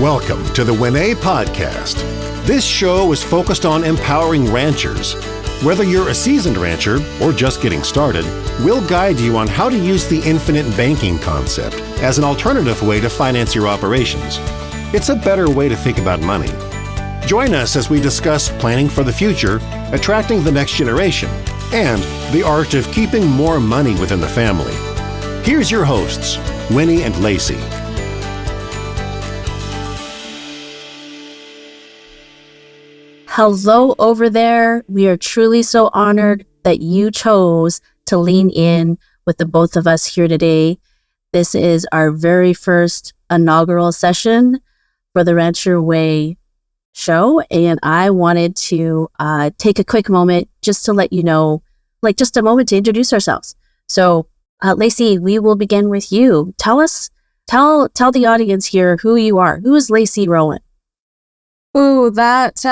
Welcome to the WinEH podcast. This show is focused on empowering ranchers. Whether you're a seasoned rancher or just getting started, we'll guide you on how to use the infinite banking concept as an alternative way to finance your operations. It's a better way to think about money. Join us as we discuss planning for the future, attracting the next generation, and the art of keeping more money within the family. Here's your hosts, Winnie and Lacy. Hello over there. We are truly so honored that you chose to lean in with the both of us here today. This is our very first inaugural session for the Rancher Way show, and I wanted to take a quick moment just to let you know, just a moment to introduce ourselves. So, Lacy, we will begin with you. Tell the audience here who you are. Who is Lacy Rowan? Oh, that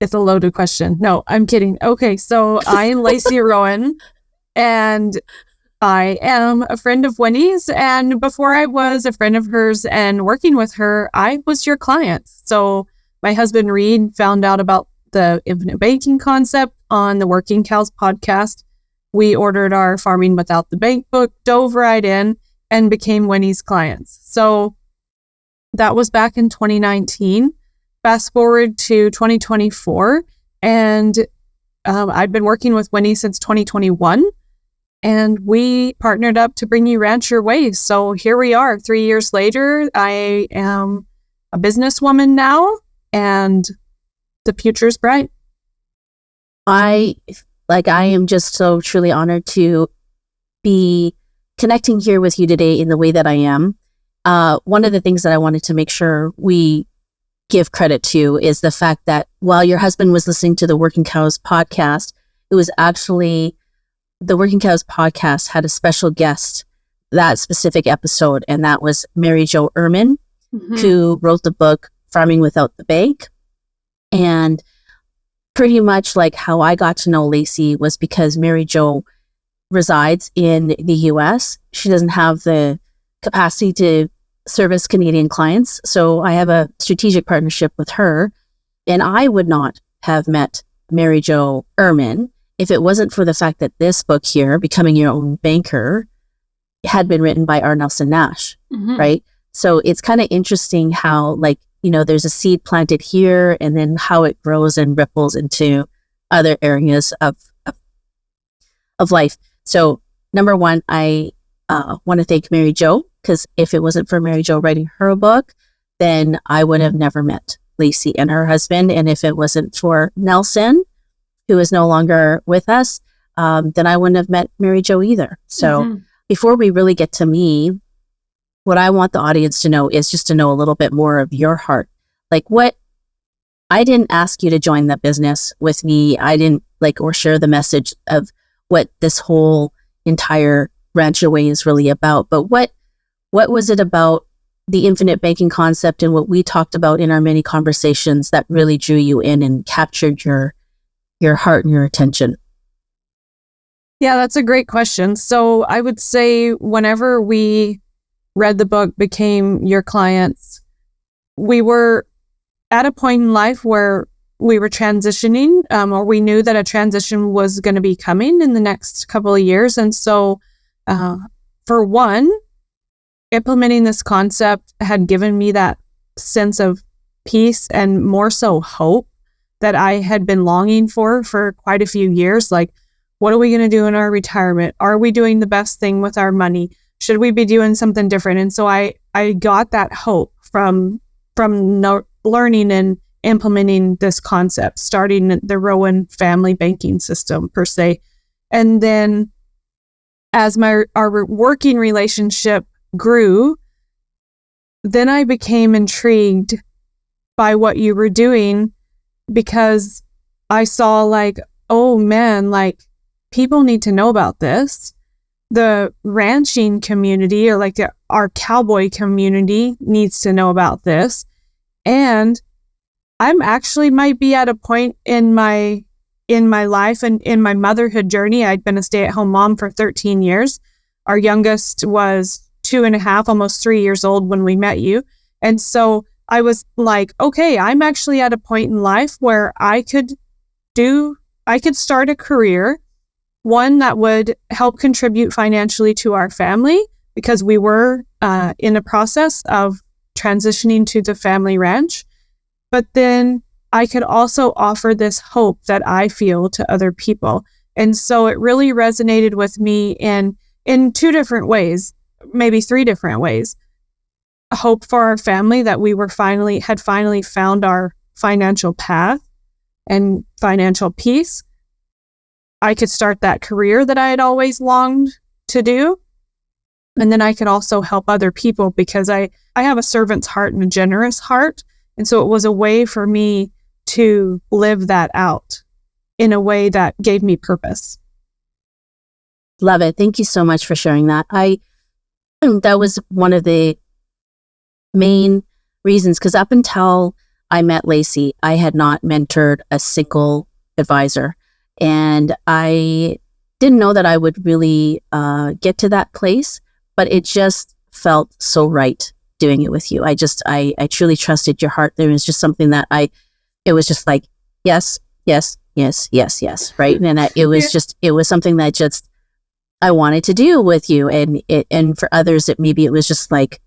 is a loaded question. No, I'm kidding. Okay, so I'm Lacy Rowan, and I am a friend of Winnie's. And before I was a friend of hers and working with her, I was your client. So my husband, Reed, found out about the infinite banking concept on the Working Cows podcast. We ordered our Farming Without the Bank book, dove right in, and became Winnie's clients. So that was back in 2019. Fast forward to 2024, and I've been working with Winnie since 2021, and we partnered up to bring you Rancher Way. So here we are, 3 years later. I am a businesswoman now, and the future's bright. I am just so truly honored to be connecting here with you today in the way that I am. One of the things that I wanted to make sure we give credit to is the fact that while your husband was listening to the Working Cows podcast, it was actually the Working Cows podcast had a special guest that specific episode, and that was Mary Jo Ehrman, who wrote the book Farming Without the Bank. And pretty much like how I got to know Lacy was because Mary Jo resides in the US. She doesn't have the capacity to service Canadian clients. So I have a strategic partnership with her, and I would not have met Mary Jo Ehrman if it wasn't for the fact that this book here, Becoming Your Own Banker, had been written by R. Nelson Nash, right? So it's kind of interesting how, there's a seed planted here and then how it grows and ripples into other areas of life. So number one, I want to thank Mary Jo, because if it wasn't for Mary Jo writing her book, then I would have never met Lacy and her husband. And if it wasn't for Nelson, who is no longer with us, then I wouldn't have met Mary Jo either. So before we really get to me, what I want the audience to know is just to know a little bit more of your heart. I didn't ask you to join the business with me. I didn't or share the message of what this whole entire Rancher Way is really about. But what was it about the infinite banking concept and what we talked about in our many conversations that really drew you in and captured your heart and your attention? Yeah, that's a great question. So I would say whenever we read the book, became your clients, we were at a point in life where we were transitioning, or we knew that a transition was going to be coming in the next couple of years. And so for one, implementing this concept had given me that sense of peace and more so hope that I had been longing for quite a few years. Like, what are we going to do in our retirement? Are we doing the best thing with our money? Should we be doing something different? And so I got that hope from learning and implementing this concept, starting the Rowan family banking system per se. And then as our working relationship grew, then I became intrigued by what you were doing, because I saw oh man, people need to know about this. The ranching community, or our cowboy community, needs to know about this. And I'm actually might be at a point in my life and in my motherhood journey. I'd been a stay-at-home mom for 13 years. Our youngest was 2.5, almost 3 years old when we met you. And so I was like, okay, I'm actually at a point in life where I could start a career, one that would help contribute financially to our family, because we were in the process of transitioning to the family ranch. But then I could also offer this hope that I feel to other people. And so it really resonated with me in 2 different ways, maybe 3 different ways. Hope for our family that we had finally found our financial path and financial peace. I could start that career that I had always longed to do. And then I could also help other people, because I have a servant's heart and a generous heart. And so it was a way for me to live that out in a way that gave me purpose. Love it. Thank you so much for sharing that. That was one of the main reasons, because up until I met Lacy, I had not mentored a single advisor. And I didn't know that I would really get to that place, but it just felt so right doing it with you. I truly trusted your heart. There was just something that it was just like, yes, yes, yes, yes, yes, right? And it was something that just I wanted to do with you. And for others, it was just like,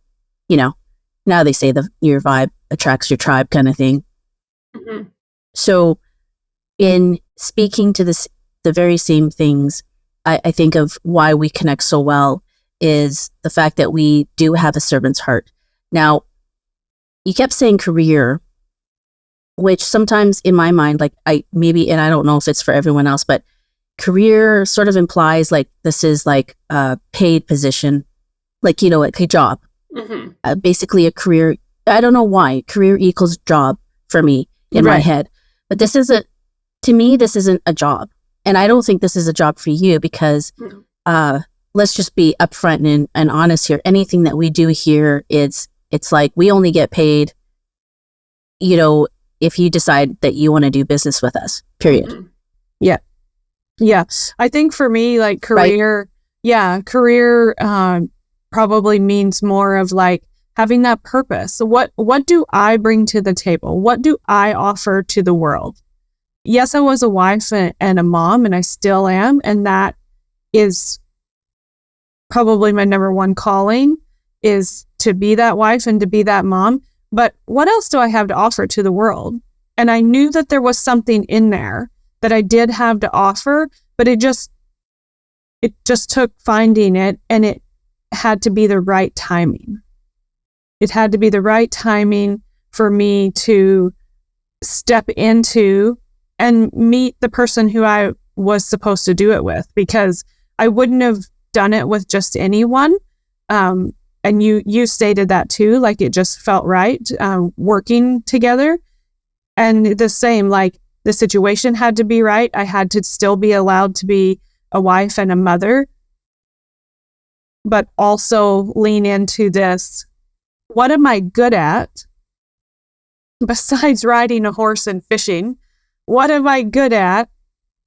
now they say your vibe attracts your tribe kind of thing. Mm-hmm. So in speaking to the very same things, I think of why we connect so well is the fact that we do have a servant's heart. Now, you kept saying career, which sometimes in my mind, and I don't know if it's for everyone else, but career sort of implies like this is like a paid position, like a job. Mm-hmm. Basically a career. I don't know why career equals job for me in my head, but to me, this isn't a job. And I don't think this is a job for you, because let's just be upfront and honest here. Anything that we do here, it's like we only get paid, if you decide that you want to do business with us, period. Mm-hmm. Yeah. Yeah. I think for me, like career, right? Career probably means more of like having that purpose. So what do I bring to the table? What do I offer to the world? Yes, I was a wife and a mom, and I still am. And that is probably my number one calling, is to be that wife and to be that mom. But what else do I have to offer to the world? And I knew that there was something in there that I did have to offer, but it just took finding it, and it had to be the right timing. It had to be the right timing for me to step into and meet the person who I was supposed to do it with, because I wouldn't have done it with just anyone. And you stated that too, like it just felt right, working together. And the same, like the situation had to be right. I had to still be allowed to be a wife and a mother, but also lean into this. What am I good at? Besides riding a horse and fishing, what am I good at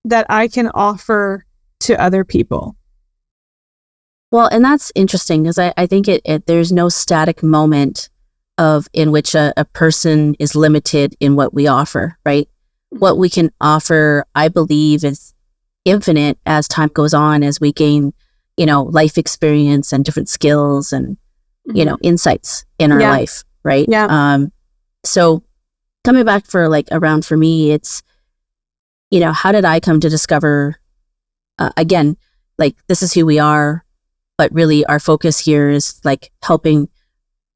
that I can offer to other people? Well, and that's interesting, because I think there's no static moment in which a person is limited in what we offer, right? What we can offer, I believe, is infinite as time goes on, as we gain, life experience and different skills and, insights in our life, right? Yeah. So coming back for me, it's, how did I come to discover, again, like this is who we are, but really our focus here is like helping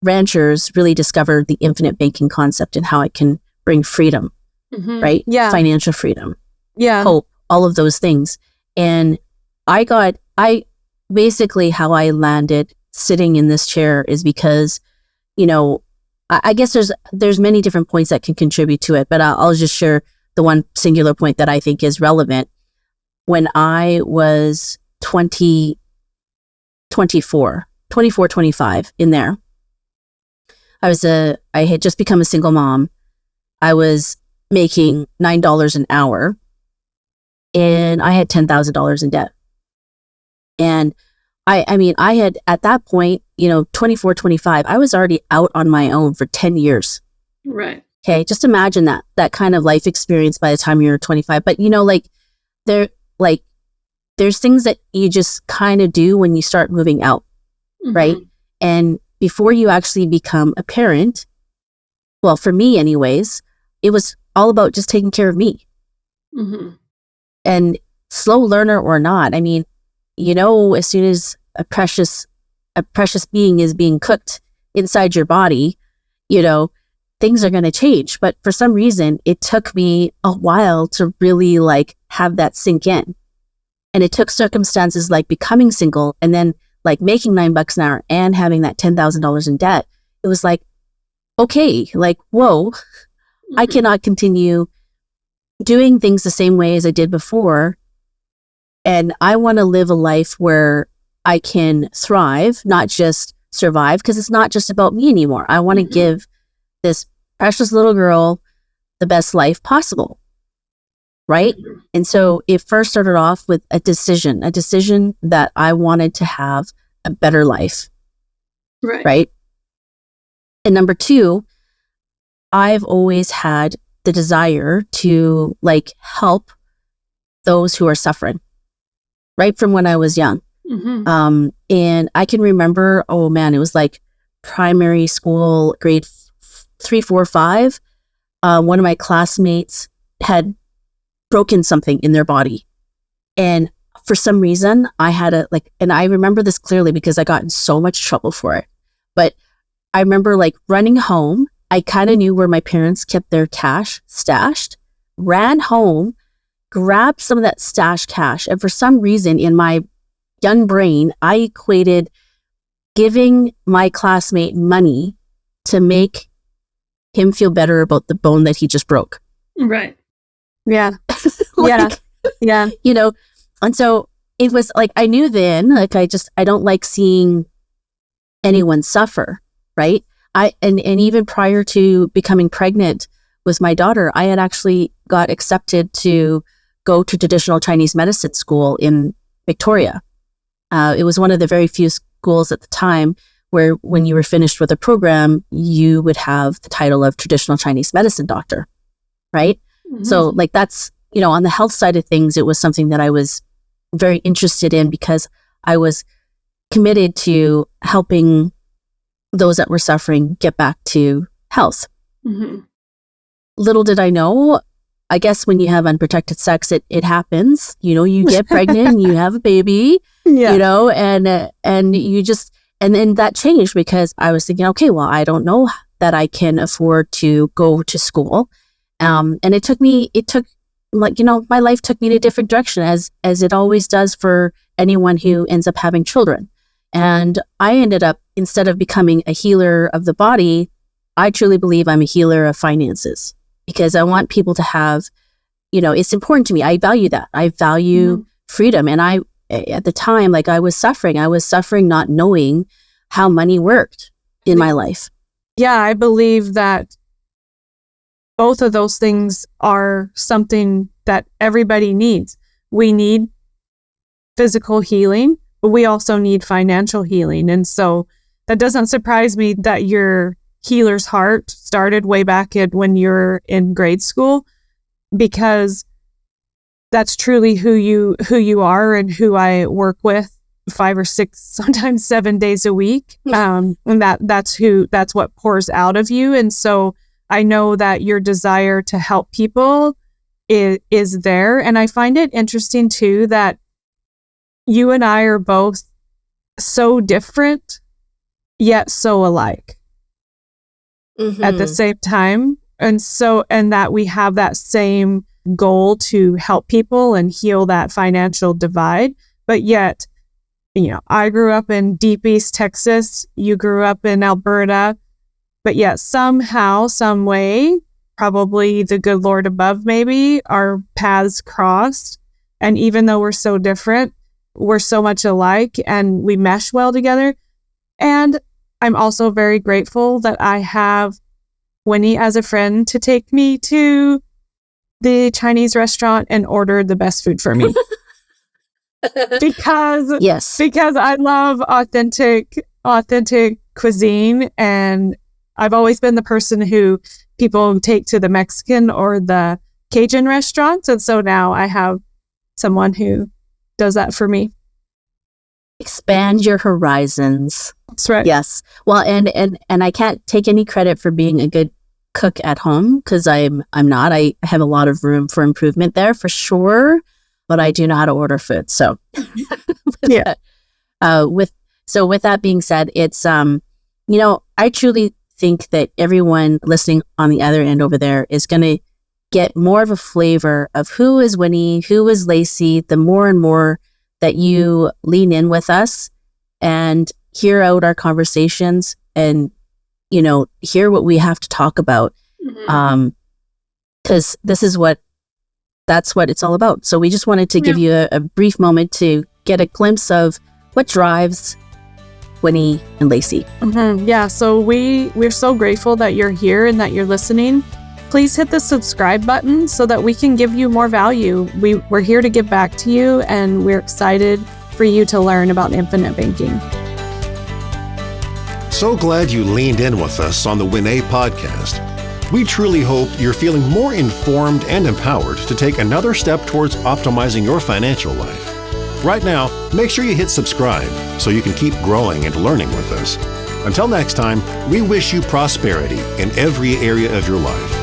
ranchers really discover the infinite banking concept and how it can bring freedom, right? Yeah. Financial freedom, hope, all of those things. And I basically how I landed sitting in this chair is because, I guess there's many different points that can contribute to it, but I'll just share the one singular point that I think is relevant. When I was 24, 25 in there, I had just become a single mom. I was making $9 an hour, and I had $10,000 in debt. And I had at that point, 24, 25, I was already out on my own for 10 years. Right. Okay. Just imagine that kind of life experience by the time you're 25. But there's things that you just kind of do when you start moving out. Mm-hmm. Right. And before you actually become a parent, well, for me anyways, it was all about just taking care of me. Mm-hmm. And slow learner or not, I mean, as soon as a precious being is being cooked inside your body, things are going to change. But for some reason, it took me a while to really have that sink in. And it took circumstances like becoming single and then making $9 an hour and having that $10,000 in debt. It was okay, whoa, Mm-hmm. I cannot continue doing things the same way as I did before. And I want to live a life where I can thrive, not just survive, because it's not just about me anymore. I want to Mm-hmm. give this precious little girl the best life possible. Right? Mm-hmm. And so it first started off with a decision that I wanted to have a better life. Right. Right? And number two, I've always had the desire to help those who are suffering, right from when I was young. Mm-hmm. And I can remember, it was primary school, grade 3, 4, 5. One of my classmates had broken something in their body. And for some reason I had and I remember this clearly because I got in so much trouble for it. But I remember running home. I kind of knew where my parents kept their cash stashed, ran home, grabbed some of that stashed cash. And for some reason in my young brain, I equated giving my classmate money to make him feel better about the bone that he just broke. Right. Yeah. Yeah. Yeah. And so it was I knew then, I don't like seeing anyone suffer. Right. And even prior to becoming pregnant with my daughter, I had actually got accepted to go to traditional Chinese medicine school in Victoria. It was one of the very few schools at the time where when you were finished with a program, you would have the title of traditional Chinese medicine doctor. Right. Mm-hmm. So that's, on the health side of things, it was something that I was very interested in because I was committed to helping those that were suffering get back to health. Mm-hmm. Little did I know, I guess when you have unprotected sex, it happens. You get pregnant and you have a baby, Yeah. and you just, and then that changed because I was thinking, okay, well, I don't know that I can afford to go to school. And it took my life took me in a different direction as it always does for anyone who ends up having children. And I ended up, instead of becoming a healer of the body, I truly believe I'm a healer of finances because I want people to have, it's important to me. I value that. I value Mm-hmm. freedom. And at the time, I was suffering not knowing how money worked in my life. Yeah, I believe that both of those things are something that everybody needs. We need physical healing, but we also need financial healing. And so that doesn't surprise me that your healer's heart started way back when you're in grade school, because that's truly who you are and who I work with 5 or 6, sometimes 7 days a week. And that's what pours out of you. And so I know that your desire to help people is there. And I find it interesting too that you and I are both so different, yet so alike at the same time. And that we have that same goal to help people and heal that financial divide. But yet, I grew up in deep East Texas. You grew up in Alberta. But yet somehow, some way, probably the good Lord above, maybe, our paths crossed. And even though we're so different, we're so much alike and we mesh well together. And I'm also very grateful that I have Winnie as a friend to take me to the Chinese restaurant and order the best food for me. because Yes. I love authentic authentic cuisine. And I've always been the person who people take to the Mexican or the Cajun restaurants. And so now I have someone who does that for me. Expand your horizons. That's right. Yes. Well, and I can't take any credit for being a good cook at home because I'm not. I have a lot of room for improvement there for sure, but I do know how to order food. So yeah. With that being said, it's I truly think that everyone listening on the other end over there is going to get more of a flavor of who is Winnie, who is Lacy, the more and more that you lean in with us and hear out our conversations and, hear what we have to talk about. Because that's what it's all about. So we just wanted to give you a brief moment to get a glimpse of what drives Winnie and Lacy. Yeah, so we're so grateful that you're here and that you're listening. Please hit the subscribe button so that we can give you more value. We're here to give back to you, and we're excited for you to learn about infinite banking. So glad you leaned in with us on the WinEH podcast. We truly hope you're feeling more informed and empowered to take another step towards optimizing your financial life. Right now, make sure you hit subscribe so you can keep growing and learning with us. Until next time, we wish you prosperity in every area of your life.